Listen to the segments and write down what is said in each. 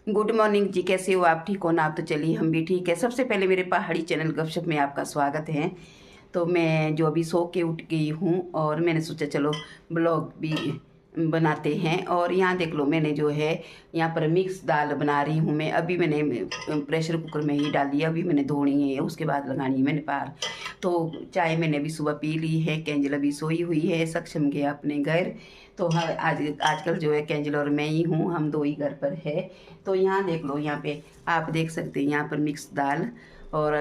Good morning जी, कैसे हो आप? ठीक हो ना आप? तो चलिए हम भी ठीक है। सबसे पहले मेरे पहाड़ी चैनल गपशप में आपका स्वागत है। तो मैं जो अभी सो के उठ गई हूँ और मैंने सोचा चलो ब्लॉग भी बनाते हैं। और यहाँ देख लो, मैंने जो है यहाँ पर मिक्स दाल बना रही हूँ मैं। अभी मैंने प्रेशर कुकर में ही डाली है, अभी मैंने धोनी है, उसके बाद लगानी है मैंने पार। तो चाय मैंने अभी सुबह पी ली है। कैंजल अभी सोई हुई है, सक्षम गया अपने घर। तो हाँ, आजकल जो है कैंजल और मैं ही हूँ, हम दो ही घर पर है। तो यहाँ देख लो, यहाँ पे आप देख सकते हैं यहाँ पर मिक्स दाल। और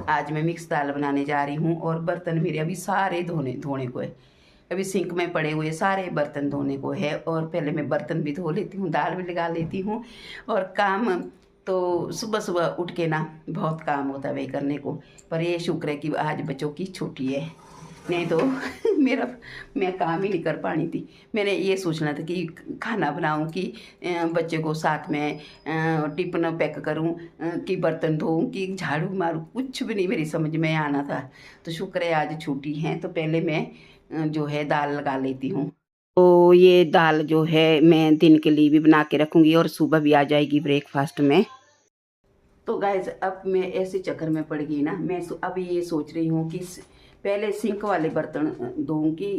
आज मैं मिक्स दाल बनाने जा रही हूँ। और बर्तन मेरे अभी सारे धोने को है। अभी सिंक में पड़े हुए सारे बर्तन धोने को है। और पहले मैं बर्तन भी धो लेती हूँ, दाल भी लगा लेती हूँ। और काम तो सुबह सुबह उठ के ना बहुत काम होता है वही करने को। पर ये शुक्र है कि आज बच्चों की छुट्टी है, नहीं तो मेरा मैं काम ही नहीं कर पानी थी। मैंने ये सोचना था कि खाना बनाऊं कि बच्चे को साथ में टिफिन पैक करूं, कि बर्तन धोऊं, कि झाड़ू मारूं, कुछ भी नहीं मेरी समझ में आना था। तो शुक्र है आज छुट्टी है। तो पहले मैं जो है दाल लगा लेती हूँ। तो ये दाल जो है मैं दिन के लिए भी बना के रखूँगी और सुबह भी आ जाएगी ब्रेकफास्ट में। तो गाइज अब मैं ऐसे चक्कर में पड़ गई ना, मैं अभी ये सोच रही हूँ कि पहले सिंक वाले बर्तन धोऊं कि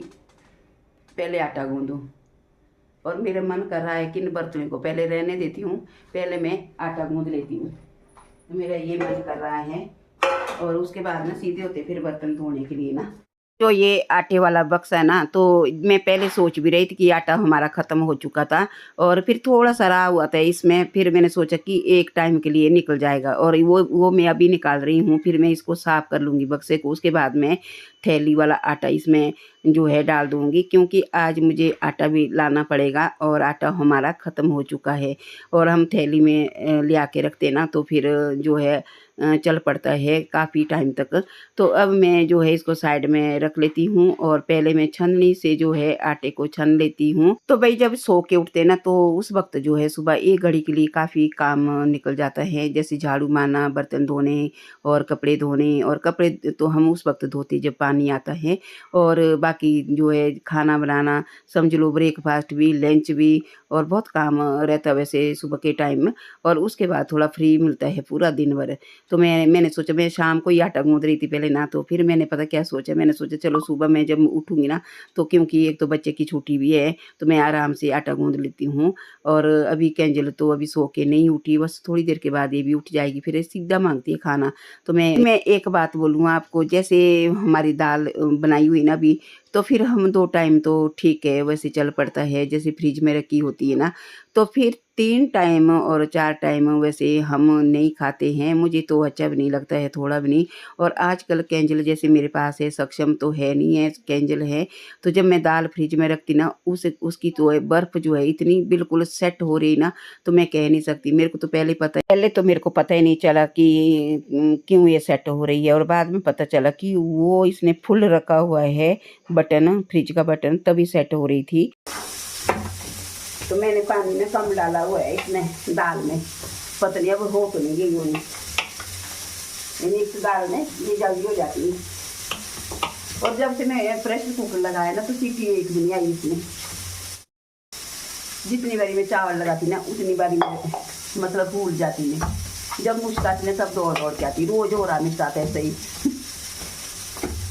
पहले आटा गूंदूं। और मेरा मन कर रहा है कि इन बर्तनों को पहले रहने देती हूँ, पहले मैं आटा गूंद लेती हूँ। तो मेरा ये मन कर रहा है। और उसके बाद ना सीधे होते फिर बर्तन धोने के लिए ना। जो ये आटे वाला बक्सा है ना, तो मैं पहले सोच भी रही थी कि आटा हमारा ख़त्म हो चुका था और फिर थोड़ा सा रहा हुआ था इसमें। फिर मैंने सोचा कि एक टाइम के लिए निकल जाएगा, और वो मैं अभी निकाल रही हूँ। फिर मैं इसको साफ़ कर लूँगी बक्से को, उसके बाद मैं थैली वाला आटा इसमें जो है डाल दूँगी, क्योंकि आज मुझे आटा भी लाना पड़ेगा और आटा हमारा ख़त्म हो चुका है। और हम थैली में ले आके रखते ना, तो फिर जो है चल पड़ता है काफ़ी टाइम तक। तो अब मैं जो है इसको साइड में रख लेती हूँ और पहले मैं छन्नी से जो है आटे को छन लेती हूँ। तो भाई जब सो के उठते ना, तो उस वक्त जो है सुबह एक घड़ी के लिए काफ़ी काम निकल जाता है, जैसे झाड़ू मारना, बर्तन धोने और कपड़े धोने। और कपड़े तो हम उस वक्त धोते जब पानी आता है। और बाकी जो है खाना बनाना, समझ लो ब्रेकफास्ट भी, लंच भी, और बहुत काम रहता है वैसे सुबह के टाइम में। और उसके बाद थोड़ा फ्री मिलता है पूरा दिन भर। तो मैंने सोचा, मैं शाम को ही आटा गूँध रही थी पहले ना, तो फिर मैंने पता क्या सोचा, मैंने सोचा चलो सुबह मैं जब उठूँगी ना, तो क्योंकि एक तो बच्चे की छुट्टी भी है, तो मैं आराम से आटा गूँध लेती हूँ। और अभी कैंजल तो अभी सो के नहीं उठी, बस थोड़ी देर के बाद ये भी उठ जाएगी, फिर ये सीधा माँगती है खाना। तो मैं एक बात बोलूँ आपको, जैसे हमारी दाल बनाई हुई ना अभी, तो फिर हम 2 टाइम तो ठीक है वैसे चल पड़ता है, जैसे फ्रिज में रखी होती है ना, तो फिर 3 टाइम और 4 टाइम वैसे हम नहीं खाते हैं। मुझे तो अच्छा भी नहीं लगता है, थोड़ा भी नहीं। और आजकल कैंजल जैसे मेरे पास है, सक्षम तो है नहीं है, कैंजल है। तो जब मैं दाल फ्रिज में रखती ना, उसकी तो है बर्फ़ जो है इतनी बिल्कुल सेट हो रही ना, तो मैं कह नहीं सकती। मेरे को तो पहले तो मेरे को पता ही नहीं चला कि क्यों ये सेट हो रही है। और बाद में पता चला कि वो इसने फुल रखा हुआ है बटन, फ्रिज का बटन, तभी सेट हो रही थी। तो मैंने पानी में कम डाला हुआ है इसमें दाल में, पता नहीं अब हो तो नहीं गई होनी। मिक्स दाल में ये जल्दी हो जाती है। और जब से मैं प्रेशर कुकर लगाया ना, तो सीटी एक भी नहीं आई इसमें। जितनी बारी मैं चावल लगाती ना, उतनी बारी मैं मतलब भूल जाती मैं। जब मुश्किल ने सब दौड़ के आती, रोज हो रहा मेरे साथ ऐसे ही।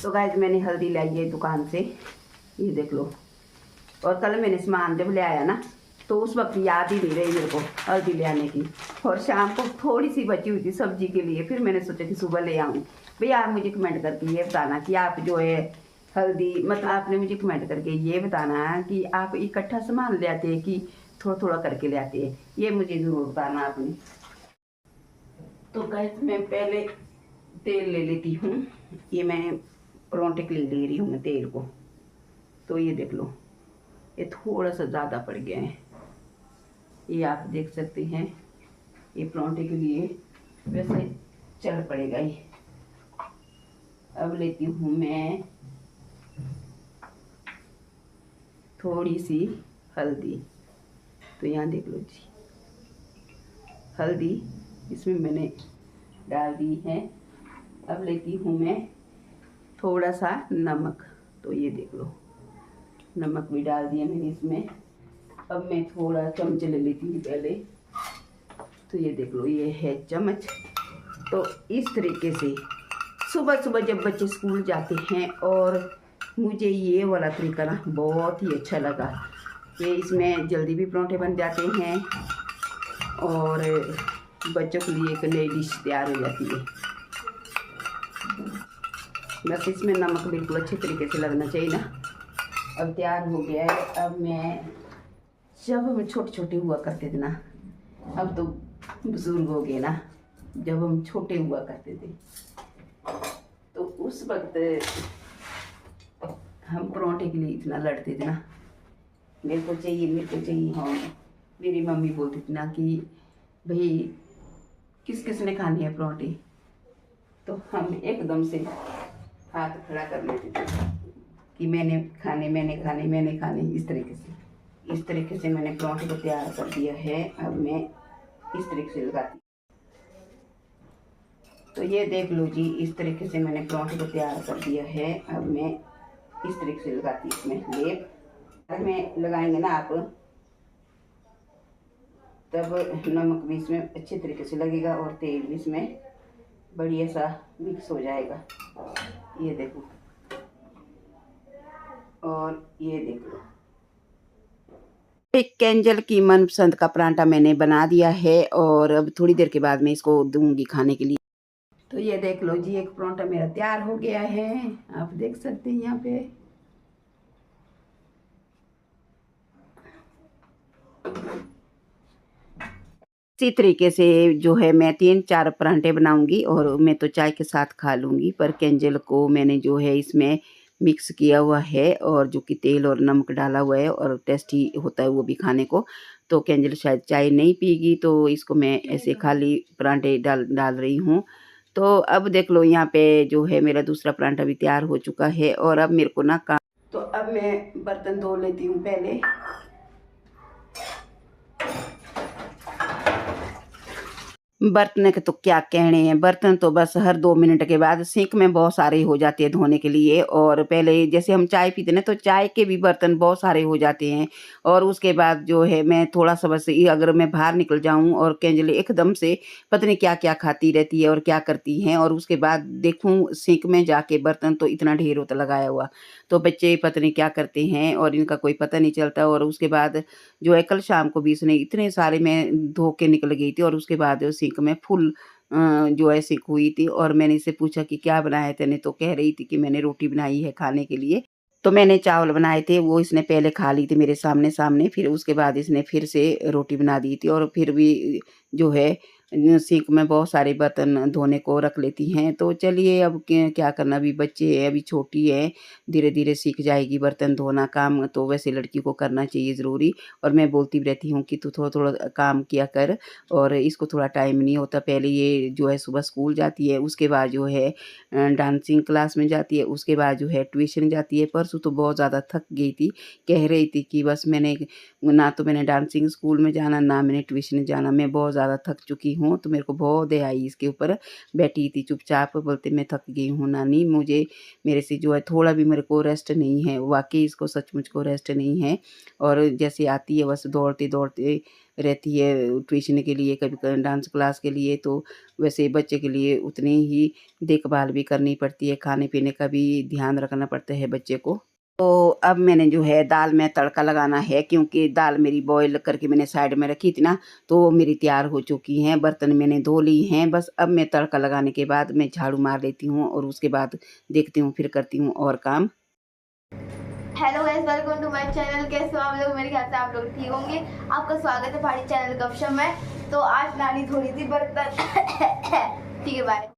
तो गाइस मैंने हल्दी लाई है दुकान से, ये देख लो। और कल मैंने सामान जब ले आया ना, तो उस वक्त याद ही नहीं रही मेरे को हल्दी ले आने की। और शाम को थोड़ी सी बची हुई थी सब्जी के लिए, फिर मैंने सोचा कि सुबह ले आऊँ। भैया आप मुझे कमेंट करके ये बताना कि आप जो है हल्दी, मतलब आपने मुझे कमेंट करके ये बताना कि आप इकट्ठा सामान ले आते हैं कि थोड़ा थोड़ा करके ले आते हैं, ये मुझे ज़रूर बताना आपने। तो गैस मैं पहले तेल ले लेती हूँ। ये मैं परोंठे के लिए ले रही हूँ मैं तेल को। तो ये देख लो, ये थोड़ा सा ज़्यादा पड़ गया है, ये आप देख सकते हैं। ये परोंठे के लिए वैसे चल पड़ेगा ये। अब लेती हूँ मैं थोड़ी सी हल्दी। तो यहाँ देख लो जी, हल्दी इसमें मैंने डाल दी है। अब लेती हूँ मैं थोड़ा सा नमक। तो ये देख लो, नमक भी डाल दिया मैंने इसमें। अब मैं थोड़ा चमचे ले लेती हूँ पहले, तो ये देख लो, ये है चम्मच। तो इस तरीके से सुबह सुबह जब बच्चे स्कूल जाते हैं, और मुझे ये वाला तरीका ना बहुत ही अच्छा लगा कि इसमें जल्दी भी पराठे बन जाते हैं और बच्चों के लिए एक नई डिश तैयार हो जाती है। बस इसमें नमक बिल्कुल अच्छे तरीके से लगना चाहिए ना। अब तैयार हो गया है। अब मैं, जब हम छोटे छोटे हुआ करते थे ना, अब तो बुजुर्ग हो गए ना, जब हम छोटे हुआ करते थे तो उस वक्त हम पराठे के लिए इतना लड़ते थे ना, मेरे को चाहिए। हाँ, मेरी मम्मी बोलती थी ना कि भाई किस किस ने खाने हैं पराठे, तो हम एकदम से हाथ खड़ा कर लेते थे कि मैंने खाने। इस तरीके से मैंने पराठे को तैयार कर दिया है। अब मैं इस तरीके से लगाती, तो ये देख लो जी, इस तरीके से मैंने पराठे को तैयार कर दिया है। अब मैं इस तरीके से लगाती इसमें लेप। अगर में लगाएंगे ना आप, तब नमक भी इसमें अच्छे तरीके से लगेगा और तेल भी इसमें बढ़िया सा मिक्स हो जाएगा। ये देखो, और ये देख लो, एक केंजल की मनपसंद का पराठा मैंने बना दिया है और अब थोड़ी देर के बाद मैं इसको दूंगी खाने के लिए। तो ये देख लो जी, एक पराठा मेरा तैयार हो गया है, आप देख सकते हैं यहाँ पे। इसी तरीके से जो है मैं 3-4 पराठे बनाऊंगी और मैं तो चाय के साथ खा लूँगी। पर केंजल को मैंने जो है इसमें मिक्स किया हुआ है और जो कि तेल और नमक डाला हुआ है और टेस्टी होता है वो भी खाने को। तो केंजल शायद चाय नहीं पीगी, तो इसको मैं ऐसे खाली पराठे डाल रही हूँ। तो अब देख लो, यहाँ पे जो है मेरा दूसरा पराठा भी तैयार हो चुका है और अब मेरे को ना काम, तो अब मैं बर्तन धो लेती हूँ पहले। बर्तन के तो क्या कहने हैं, बर्तन तो बस हर 2 मिनट के बाद सिंक में बहुत सारे हो जाते हैं धोने के लिए। और पहले जैसे हम चाय पीते ना, तो चाय के भी बर्तन बहुत सारे हो जाते हैं। और उसके बाद जो है मैं थोड़ा सा बस ये, अगर मैं बाहर निकल जाऊं और केंजल एकदम से पता नहीं क्या क्या खाती रहती है और क्या करती हैं, और उसके बाद देखूं सिंक में जाके बर्तन तो इतना ढेर होता लगाया हुआ, तो बच्चे पता नहीं क्या करते हैं और इनका कोई पता नहीं चलता। और उसके बाद जो है कल शाम को भी इसने इतने सारे, मैं धो के निकल गई थी और उसके बाद सिंक में फुल जो है सिंक हुई थी। और मैंने इससे पूछा कि क्या बनाया है तूने, तो कह रही थी कि मैंने रोटी बनाई है खाने के लिए। तो मैंने चावल बनाए थे, वो इसने पहले खा ली थी मेरे सामने, फिर उसके बाद इसने फिर से रोटी बना दी थी। और फिर भी जो है सिंक में बहुत सारे बर्तन धोने को रख लेती हैं। तो चलिए, अब क्या करना, अभी बच्चे हैं, अभी छोटी है, धीरे धीरे सीख जाएगी बर्तन धोना काम। तो वैसे लड़की को करना चाहिए ज़रूरी। और मैं बोलती भी रहती हूँ कि तू थोड़ा थोड़ा काम किया कर, और इसको थोड़ा टाइम नहीं होता। पहले ये जो है सुबह स्कूल जाती है, उसके बाद जो है डांसिंग क्लास में जाती है, उसके बाद जो है ट्यूशन जाती है। परसों तो बहुत ज़्यादा थक गई थी, कह रही थी कि बस मैंने डांसिंग स्कूल में जाना, ना मैंने ट्यूशन जाना, मैं बहुत ज़्यादा थक चुकी हूँ। तो मेरे को बहुत दया आई इसके ऊपर, बैठी थी चुपचाप, बोलते मैं थक गई हूँ नानी, मेरे से जो है थोड़ा भी मेरे को रेस्ट नहीं है। वाकई इसको सचमुच को रेस्ट नहीं है। और जैसे आती है बस दौड़ते दौड़ते रहती है ट्यूशन के लिए, कभी डांस क्लास के लिए। तो वैसे बच्चे के लिए उतनी ही देखभाल भी करनी पड़ती है, खाने पीने का भी ध्यान रखना पड़ता है बच्चे को। तो अब मैंने जो है दाल में तड़का लगाना है, क्योंकि दाल मेरी बॉईल करके मैंने साइड में रखी थी ना, तो वो मेरी तैयार हो चुकी हैं। बर्तन मैंने धो ली हैं, बस अब मैं तड़का लगाने के बाद मैं झाड़ू मार लेती हूँ और उसके बाद देखती हूँ, फिर करती हूँ और काम। Hello guys, welcome to my channel. कैसे हो आप लोग? मेरे ख्याल से आप लोग ठीक होंगे। आपका स्वागत है पहाड़ी चैनल गपशप में। तो आज नानी धो रही थी बर्तन ठीक है, बाय।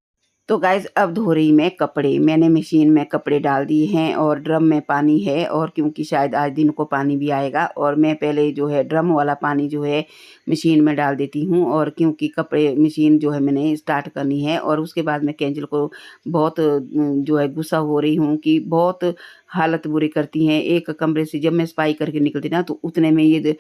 तो गाइज अब धो रही मैं कपड़े, मैंने मशीन में कपड़े डाल दिए हैं और ड्रम में पानी है। और क्योंकि शायद आज दिन को पानी भी आएगा, और मैं पहले जो है ड्रम वाला पानी जो है मशीन में डाल देती हूँ। और क्योंकि कपड़े मशीन जो है मैंने स्टार्ट करनी है, और उसके बाद मैं केंजल को बहुत जो है गुस्सा हो रही हूँ कि बहुत हालत बुरी करती हैं। एक कमरे से जब मैं सफाई करके निकलती ना तो उतने में ये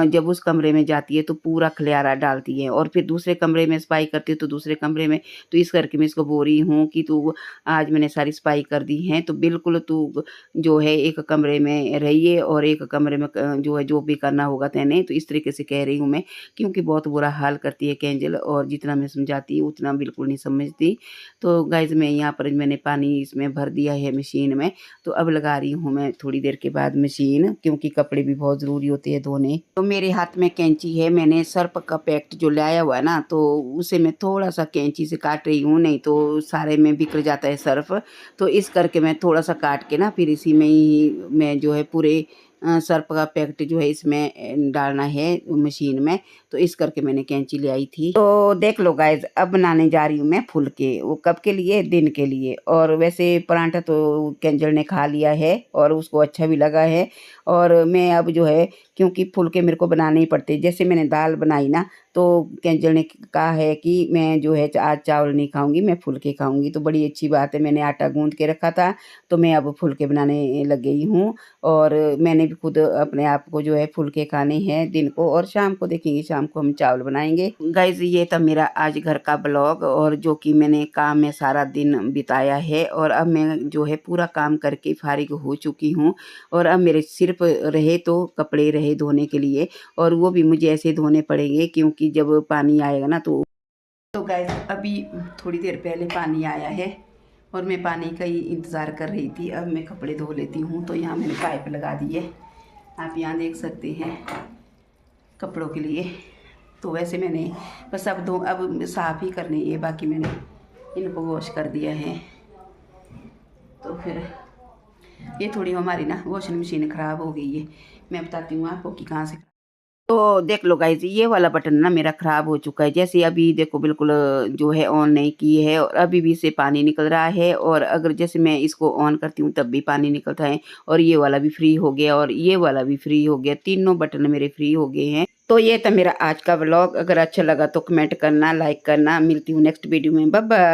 जब उस कमरे में जाती है तो पूरा खलियारा डालती है, और फिर दूसरे कमरे में सफाई करती है तो दूसरे कमरे में, तो इस करके मैं इसको बोल रही हूँ कि तू आज मैंने सारी सफाई कर दी है तो बिल्कुल तू जो है एक कमरे में रहिए और एक कमरे में जो है जो भी करना होगा तेने, तो इस तरीके से कह रही हूँ मैं, क्योंकि बहुत बुरा हाल करती है केंजल, और जितना मैं समझाती हूँ उतना बिल्कुल नहीं समझती। तो गाइज़ मैं यहाँ पर मैंने पानी इसमें भर दिया है मशीन में, तो अब लगा रही हूँ मैं थोड़ी देर के बाद मशीन, क्योंकि कपड़े भी बहुत ज़रूरी होते हैं धोने। तो मेरे हाथ में कैंची है, मैंने सर्प का पैकेट जो लाया हुआ है ना, तो उसे मैं थोड़ा सा कैंची से काट रही हूँ, नहीं तो सारे में बिखर जाता है सर्फ। तो इस करके मैं थोड़ा सा काट के ना फिर इसी में ही मैं जो है पूरे सर्फ का पैकेट जो है इसमें डालना है मशीन में, तो इस करके मैंने कैंची ले आई थी। तो देख लो गाइज, अब बनाने जा रही हूँ मैं फुलके। वो कब के लिए? दिन के लिए। और वैसे परांठा तो केंजल ने खा लिया है और उसको अच्छा भी लगा है, और मैं अब जो है क्योंकि फुलके मेरे को बनाने ही पड़ते, जैसे मैंने दाल बनाई ना तो केंजल ने कहा है कि मैं जो है आज चावल नहीं खाऊंगी, मैं फुलके खाऊंगी। तो बड़ी अच्छी बात है, मैंने आटा गूंद के रखा था तो मैं अब फुलके बनाने लग गई हूँ, और मैंने भी खुद अपने आप को जो है फुलके खाने हैं दिन को, और शाम को देखेंगे, शाम को हम चावल बनाएंगे। गाइज ये था मेरा आज घर का ब्लॉग, और जो कि मैंने काम में सारा दिन बिताया है, और अब मैं जो है पूरा काम करके फारिग हो चुकी हूँ, और अब मेरे सिर्फ रहे तो कपड़े रहे धोने के लिए, और वो भी मुझे ऐसे धोने पड़ेंगे क्योंकि जब पानी आएगा ना तो गाइस अभी थोड़ी देर पहले पानी आया है और मैं पानी का ही इंतज़ार कर रही थी। अब मैं कपड़े धो लेती हूँ। तो यहाँ मैंने पाइप लगा दी है, आप यहाँ देख सकते हैं कपड़ों के लिए। तो वैसे मैंने बस अब साफ़ ही करने ये, बाकी मैंने इनको वॉश कर दिया है। तो फिर ये थोड़ी हमारी ना वॉशिंग मशीन ख़राब हो गई है, मैं बताती हूँ आपको कि कहाँ से। तो देख लो गाइज, ये वाला बटन ना मेरा ख़राब हो चुका है। जैसे अभी देखो बिल्कुल जो है ऑन नहीं की है, और अभी भी से पानी निकल रहा है, और अगर जैसे मैं इसको ऑन करती हूँ तब भी पानी निकलता है, और ये वाला भी फ्री हो गया और ये वाला भी फ्री हो गया, तीनों बटन मेरे फ्री हो गए हैं। तो ये था मेरा आज का व्लॉग। अगर अच्छा लगा तो कमेंट करना, लाइक करना। मिलती हूँ नेक्स्ट वीडियो में। Bye bye.